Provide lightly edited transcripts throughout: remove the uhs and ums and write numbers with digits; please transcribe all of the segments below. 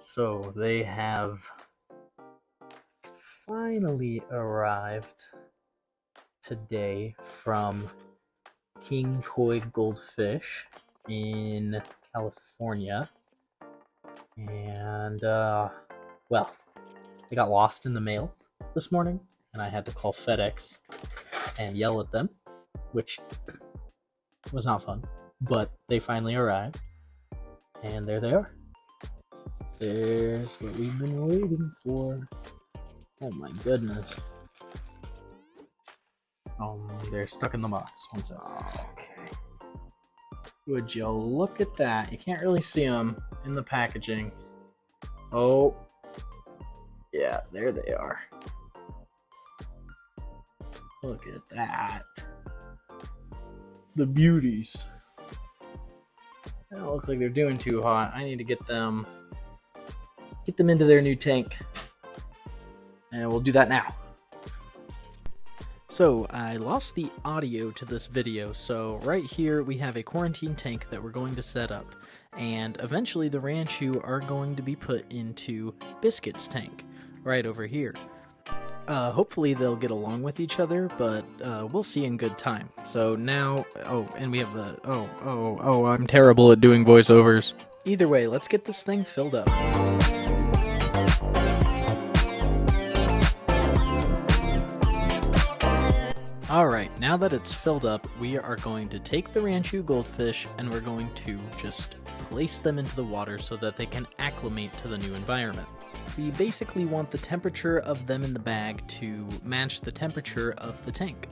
So they have finally arrived today from King Koi Goldfish in California. And, well, they got lost in the mail this morning, and I had to call FedEx and yell at them, which was not fun. But they finally arrived, and there they are. There's what we've been waiting for. Oh my goodness. They're stuck in the box. One sec. Okay. Would you look at that? You can't really see them in the packaging. Oh. Yeah, there they are. Look at that. The beauties. They don't look like they're doing too hot. I need to get them into their new tank. And we'll do that now. So I lost the audio to this video, so right here we have a quarantine tank that we're going to set up, and eventually the Ranchu are going to be put into Biscuit's tank, right over here. Hopefully they'll get along with each other, but we'll see in good time. So now, and we have the, I'm terrible at doing voiceovers. Either way, let's get this thing filled up. Alright, now that it's filled up, we are going to take the Ranchu goldfish and we're going to just place them into the water so that they can acclimate to the new environment. We basically want the temperature of them in the bag to match the temperature of the tank.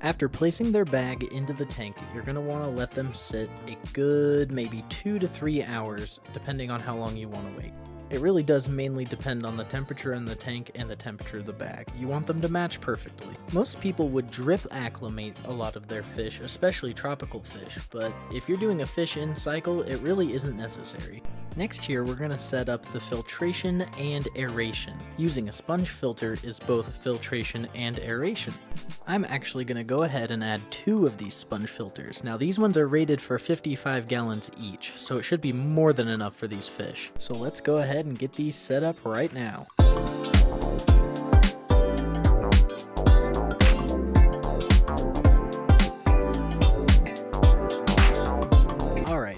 After placing their bag into the tank, you're going to want to let them sit a good maybe 2 to 3 hours, depending on how long you want to wait. It really does mainly depend on the temperature in the tank and the temperature of the bag. You want them to match perfectly. Most people would drip acclimate a lot of their fish, especially tropical fish, but if you're doing a fish in cycle, it really isn't necessary. Next here, we're going to set up the filtration and aeration. Using a sponge filter is both filtration and aeration. I'm actually going to go ahead and add 2 of these sponge filters. Now these ones are rated for 55 gallons each, so it should be more than enough for these fish. So let's go ahead and get these set up right now.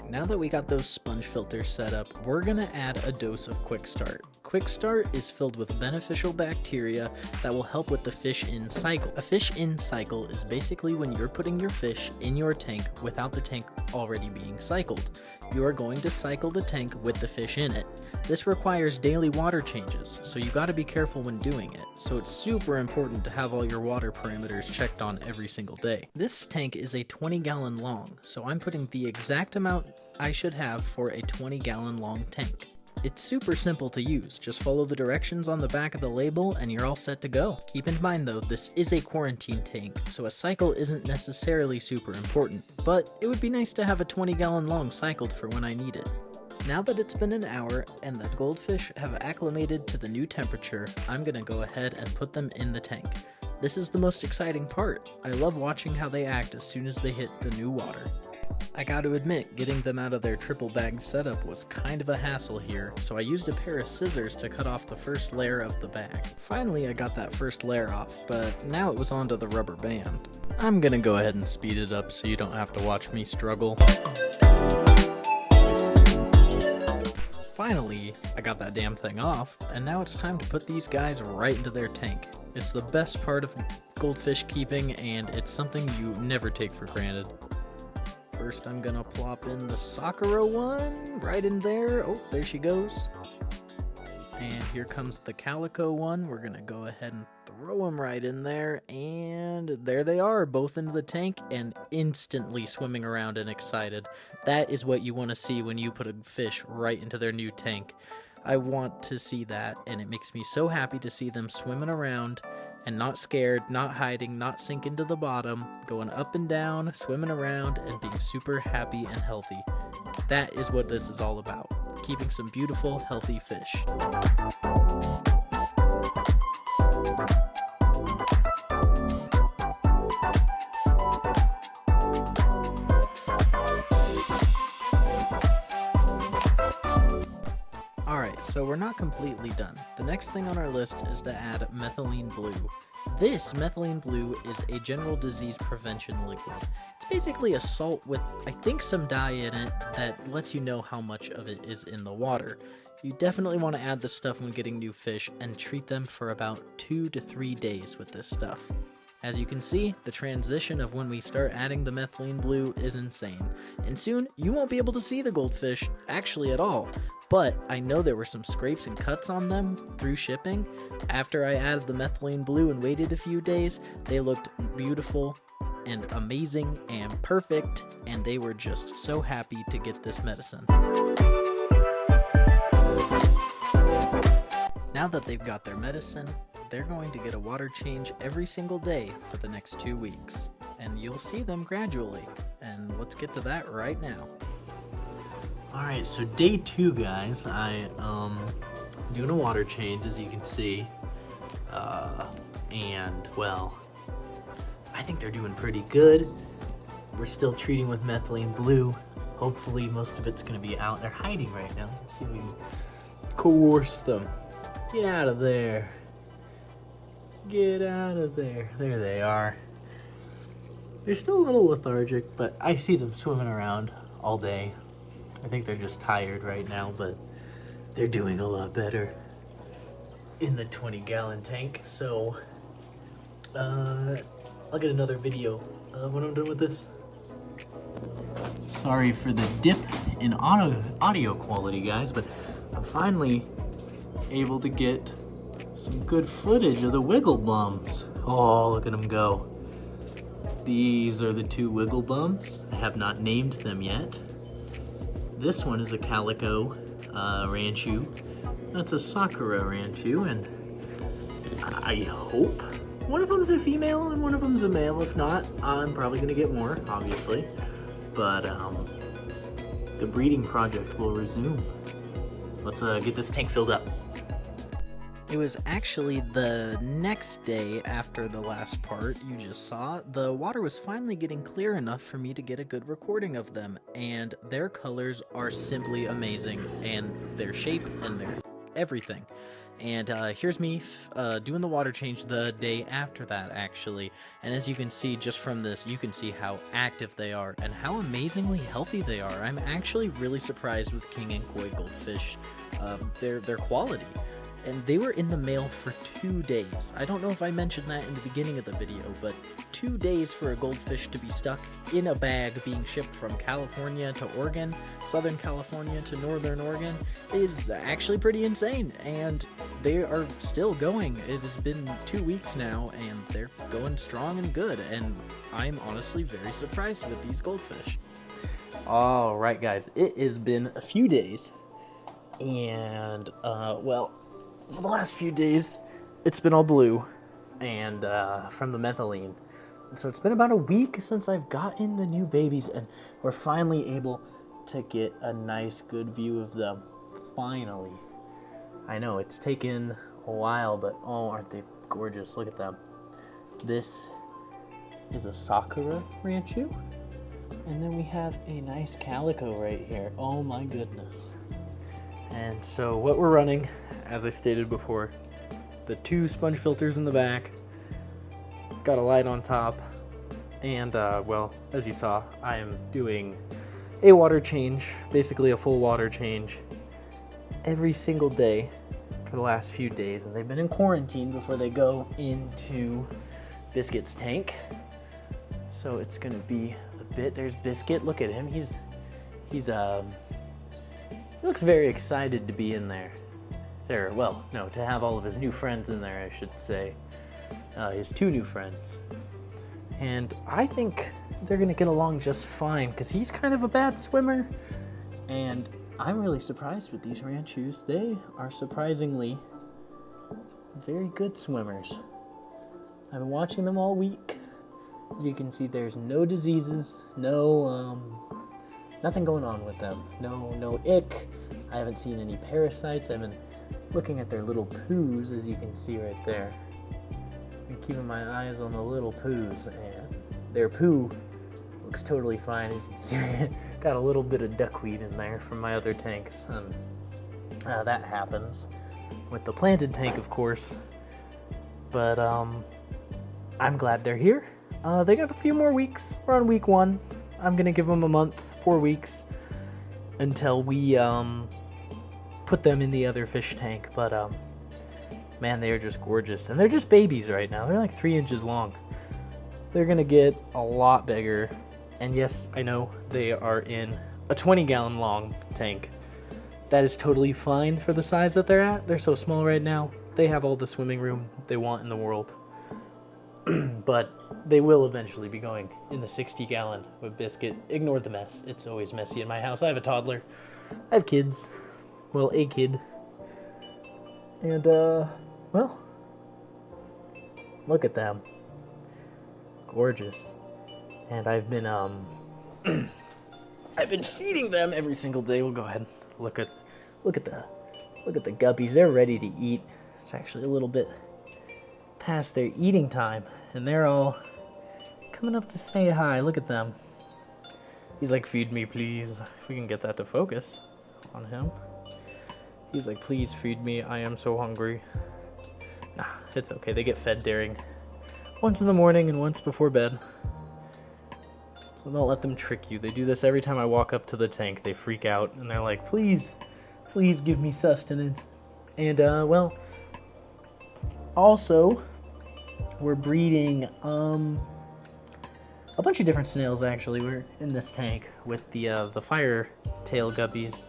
Now that we got those sponge filters set up, we're gonna add a dose of Quick Start. Quick Start is filled with beneficial bacteria that will help with the fish in cycle. A fish in cycle is basically when you're putting your fish in your tank without the tank already being cycled. You are going to cycle the tank with the fish in it. This requires daily water changes, so you gotta be careful when doing it. So it's super important to have all your water parameters checked on every single day. This tank is a 20-gallon long, so I'm putting the exact amount I should have for a 20-gallon long tank. It's super simple to use, just follow the directions on the back of the label and you're all set to go. Keep in mind though, this is a quarantine tank, so a cycle isn't necessarily super important, but it would be nice to have a 20-gallon long cycled for when I need it. Now that it's been an hour and the goldfish have acclimated to the new temperature, I'm gonna go ahead and put them in the tank. This is the most exciting part. I love watching how they act as soon as they hit the new water. I gotta admit, getting them out of their triple bag setup was kind of a hassle here, so I used a pair of scissors to cut off the first layer of the bag. Finally I got that first layer off, but now it was onto the rubber band. I'm gonna go ahead and speed it up so you don't have to watch me struggle. Finally, I got that damn thing off, and now it's time to put these guys right into their tank. It's the best part of goldfish keeping, and it's something you never take for granted. First, I'm gonna plop in the Sakura one right in there. Oh, there she goes. And here comes the Calico one. We're gonna go ahead and throw them right in there, and there they are, both into the tank and instantly swimming around and excited. That is what you want to see when you put a fish right into their new tank. I want to see that, and it makes me so happy to see them swimming around and not scared, not hiding, not sinking to the bottom, going up and down, swimming around, and being super happy and healthy. That is what this is all about, keeping some beautiful, healthy fish. So we're not completely done. The next thing on our list is to add Methylene Blue. This Methylene Blue is a general disease prevention liquid. It's basically a salt with, I think, some dye in it that lets you know how much of it is in the water. You definitely want to add this stuff when getting new fish and treat them for about 2 to 3 days with this stuff. As you can see, the transition of when we start adding the Methylene Blue is insane, and soon you won't be able to see the goldfish actually at all. But I know there were some scrapes and cuts on them through shipping. After I added the Methylene Blue and waited a few days, they looked beautiful and amazing and perfect, and they were just so happy to get this medicine. Now that they've got their medicine, they're going to get a water change every single day for the next 2 weeks, and you'll see them gradually, and let's get to that right now. Alright, so day 2, guys. I doing a water change, as you can see, and well, I think they're doing pretty good. We're still treating with Methylene Blue. Hopefully most of it's going to be out. They're hiding right now. Let's see if we can coerce them. Get out of there. Get out of there. There they are. They're still a little lethargic, but I see them swimming around all day. I think they're just tired right now, but they're doing a lot better in the 20-gallon tank. So I'll get another video when I'm done with this. Sorry for the dip in audio quality, guys, but I'm finally able to get some good footage of the wiggle bums. Oh, look at them go. These are the 2 wiggle bums. I have not named them yet. This one is a Calico Ranchu. That's a Sakura Ranchu, and I hope one of them's a female and one of them's a male. If not, I'm probably going to get more, obviously. But the breeding project will resume. Let's get this tank filled up. It was actually the next day after the last part you just saw. The water was finally getting clear enough for me to get a good recording of them, and their colors are simply amazing, and their shape and their everything. And here's me doing the water change the day after that, actually. And as you can see just from this, you can see how active they are and how amazingly healthy they are. I'm actually really surprised with King and Koi Goldfish, their quality. And they were in the mail for 2 days. I don't know if I mentioned that in the beginning of the video, but 2 days for a goldfish to be stuck in a bag being shipped from California to Oregon, Southern California to Northern Oregon, is actually pretty insane. And they are still going. It has been 2 weeks now, and they're going strong and good. And I'm honestly very surprised with these goldfish. All right, guys, it has been a few days, and well, for the last few days, it's been all blue, and from the methylene. So it's been about a week since I've gotten the new babies, and we're finally able to get a nice, good view of them. Finally. I know, it's taken a while, but oh, aren't they gorgeous? Look at them. This is a Sakura Ranchu, and then we have a nice Calico right here. Oh my goodness. And so what we're running, as I stated before, the 2 sponge filters in the back, got a light on top, and well, as you saw, I am doing a water change, basically a full water change, every single day for the last few days, and they've been in quarantine before they go into Biscuit's tank. So it's gonna be a bit. There's Biscuit. Look at him. He looks very excited to be in there. Well, no, to have all of his new friends in there, I should say. His 2 new friends. And I think they're gonna get along just fine, because he's kind of a bad swimmer. And I'm really surprised with these Ranchus. They are surprisingly very good swimmers. I've been watching them all week. As you can see, there's no diseases, nothing going on with them. No ick. I haven't seen any parasites. I've been looking at their little poos, as you can see right there. I'm keeping my eyes on the little poos, and their poo looks totally fine. As you can see, got a little bit of duckweed in there from my other tanks. That happens with the planted tank, of course. But I'm glad they're here. They got a few more weeks. We're on week 1. I'm gonna give them a month, 4 weeks, until we put them in the other fish tank. But man, they are just gorgeous, and they're just babies right now. They're like 3 inches long. They're gonna get a lot bigger, and yes, I know they are in a 20-gallon long tank. That is totally fine for the size that they're at. They're so small right now. They have all the swimming room they want in the world. But they will eventually be going in the 60-gallon with Biscuit. Ignore the mess. It's always messy in my house. I have a toddler. I have kids. Well, a kid. And, well, look at them. Gorgeous. And I've been, I've been feeding them every single day. We'll go ahead and look at the guppies. They're ready to eat. It's actually a little bit past their eating time, and they're all coming up to say hi. Look at them. He's like, feed me, please. If we can get that to focus on him. He's like, please feed me. I am so hungry. Nah, it's okay. They get fed during once in the morning and once before bed. So don't let them trick you. They do this every time I walk up to the tank. They freak out, and they're like, please give me sustenance. And, well, also, we're breeding a bunch of different snails, actually. We're in this tank with the fire tail guppies.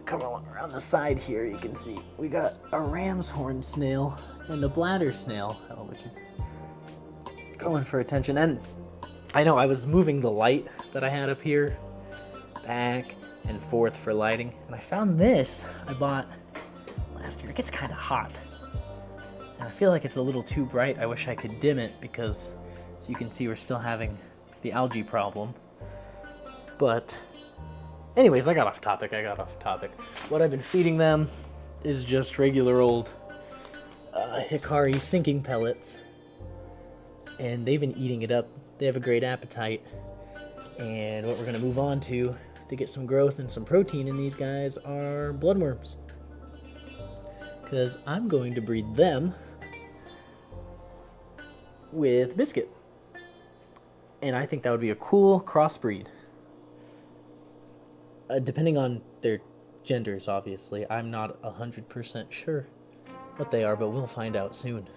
Come around the side here, you can see we got a ram's horn snail and a bladder snail, which is going for attention. And I know I was moving the light that I had up here back and forth for lighting, and I found this I bought last year. It gets kind of hot, and I feel like it's a little too bright. I wish I could dim it because, as you can see, we're still having the algae problem. But anyways, I got off topic. What I've been feeding them is just regular old Hikari sinking pellets, and they've been eating it up. They have a great appetite, and what we're going to move on to get some growth and some protein in these guys are bloodworms, because I'm going to breed them with Biscuit, and I think that would be a cool crossbreed. Depending on their genders, obviously. I'm not 100% sure what they are, but we'll find out soon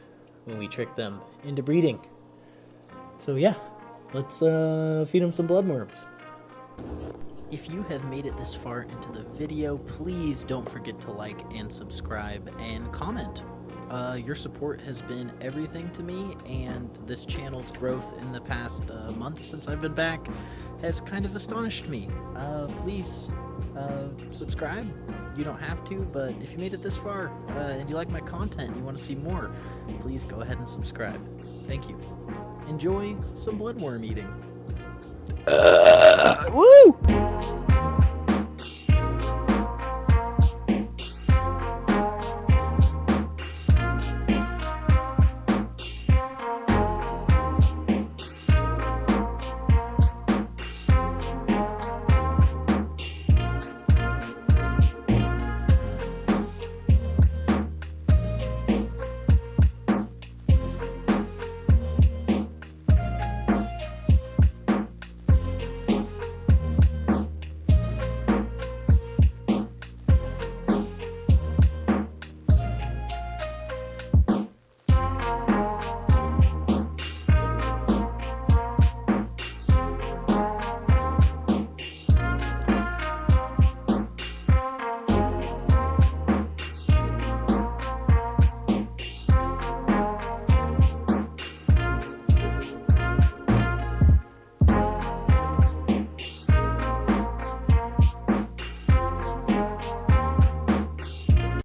when we trick them into breeding. So yeah, let's feed them some bloodworms. If you have made it this far into the video, please don't forget to like and subscribe and comment. Your support has been everything to me, and this channel's growth in the past month since I've been back has kind of astonished me. Please subscribe. You don't have to, but if you made it this far and you like my content and you want to see more, please go ahead and subscribe. Thank you. Enjoy some bloodworm eating. Woo!